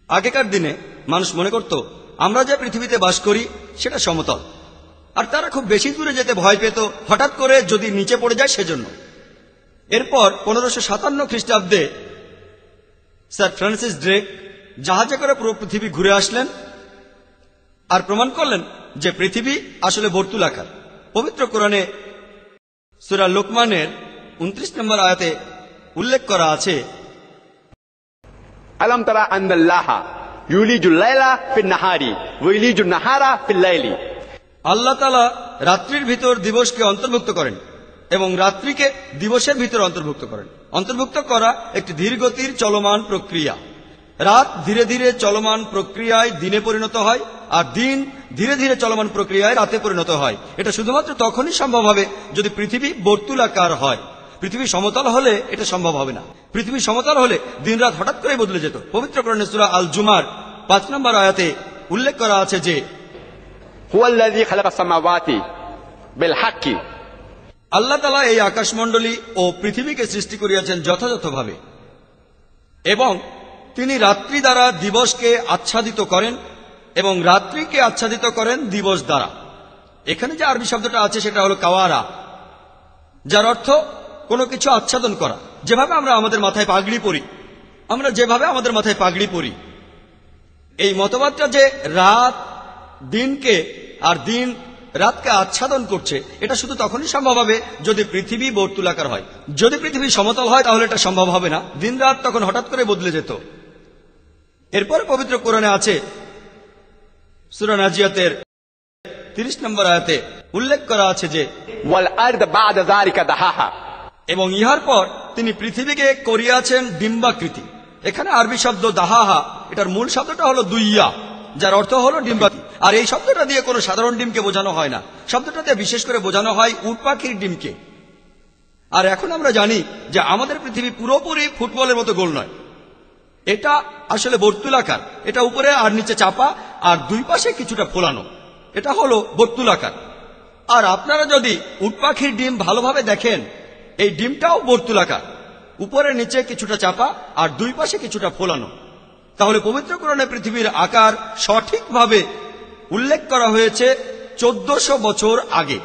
আগেকার দিনে মানুষ মনে করত আমরা যে পৃথিবীতে বাস করি সেটা সমতল, আর তারা খুব বেশি দূরে যেতে ভয় পেত হঠাৎ করে যদি নিচে পড়ে যায় সেজন্য। এরপর 1557 খ্রিস্টাব্দে স্যার ফ্রান্সিস ড্রেক জাহাজে করে পুরো পৃথিবী ঘুরে আসলেন আর প্রমাণ করলেন যে পৃথিবী আসলে বর্তুলাকার। পবিত্র কোরআনে সূরা লোকমানের 29 নম্বর আয়াতে উল্লেখ করা আছে, আলাম তারা আন্নাল্লাহা ইউলিজুল লাইলা ফিন নাহারি ওয়া ইউলিজুন নাহারা ফিল লাইলি। আল্লাহ তাআলা রাত্রির ভিতর দিবসকে অন্তর্ভুক্ত করেন এবং রাত্রিকে দিবসের ভিতর অন্তর্ভুক্ত করেন। অন্তর্ভুক্ত করা একটি ধীরগতির চলমান প্রক্রিয়া। রাত ধীরে ধীরে চলমান প্রক্রিয়ায় দিনে পরিণত হয়, আর দিন ধীরে ধীরে চলমান প্রক্রিয়ায় রাতে পরিণত হয়। এটা শুধুমাত্র তখনই সম্ভব হবে যদি পৃথিবী বর্তুলাকার হয়। পৃথিবী সমতল হলে এটা সম্ভব হবে না। পৃথিবী সমতল হলে দিন রাত হঠাৎ করে বদলে যেত। পবিত্র কোরআনে সূরা আল জুমার 5 নম্বর আয়াতে উল্লেখ করা আছে যে হুয়াল্লাযী খালাকাস সামাওয়াতি বিল হাক্কি, আল্লাহ তাআলা এই আকাশমণ্ডলী ও পৃথিবীকে সৃষ্টি করিয়াছেন যথাযথভাবে, এবং তিনি রাত্রি দ্বারা দিবসকে আচ্ছাদিত করেন এবং রাত্রিকে আচ্ছাদিত করেন দিবস দ্বারা। এখানে যে আরবি শব্দটা আছে সেটা হলো কাওয়ারা, যার অর্থ কোনো কিছু আচ্ছাদন করা। যেভাবে আমরা আমাদের মাথায় পাগড়ি পরি, এই মতবাদটা যে রাত দিনকে আর দিন রাতকে আচ্ছাদন করছে, এটা শুধু তখনই সম্ভব হবে যদি পৃথিবী বর্তুলাকার হয়। যদি পৃথিবী সমতল হয় তাহলে এটা সম্ভব হবে না, দিন রাত তখন হঠাৎ করে বদলে যেত। এরপর পবিত্র কোরআনে আছে সূরা নাজিয়াতের 30 নম্বর আয়াতে উল্লেখ করা আছে যে ওয়াল আরদ বা'দা যালিকা দাহাহা, এবং ইহার পর তিনি পৃথিবীকে করিয়াছেন ডিম্বাকৃতি। এখানে আরবি শব্দ দাহাহা, এটার মূল শব্দটা হলো দুইয়া, যার অর্থ হলো ডিম্বাকৃতি। আর এই শব্দটা দিয়ে কোনো সাধারণ ডিমকে বোঝানো হয় না, শব্দটাতে বিশেষ করে বোঝানো হয় উট পাখির ডিমকে। আর এখন আমরা জানি যে আমাদের পৃথিবী পুরোপুরি ফুটবলের মতো গোল নয়, এটা আসলে বর্তুলাকার। এটা উপরে আর নিচে চাপা আর দুই পাশে কিছুটা ফোলানো, এটা হলো বর্তুলাকার। আর আপনারা যদি উট পাখির ডিম ভালোভাবে দেখেন, এই ডিমটাও বর্তুলাকার, উপরে নিচে কিছুটা চাপা আর দুই পাশে কিছুটা ফোলানো। তাহলে পবিত্র কোরআনে পৃথিবীর আকার সঠিকভাবে উল্লেখ করা হয়েছে 1400 বছর আগে।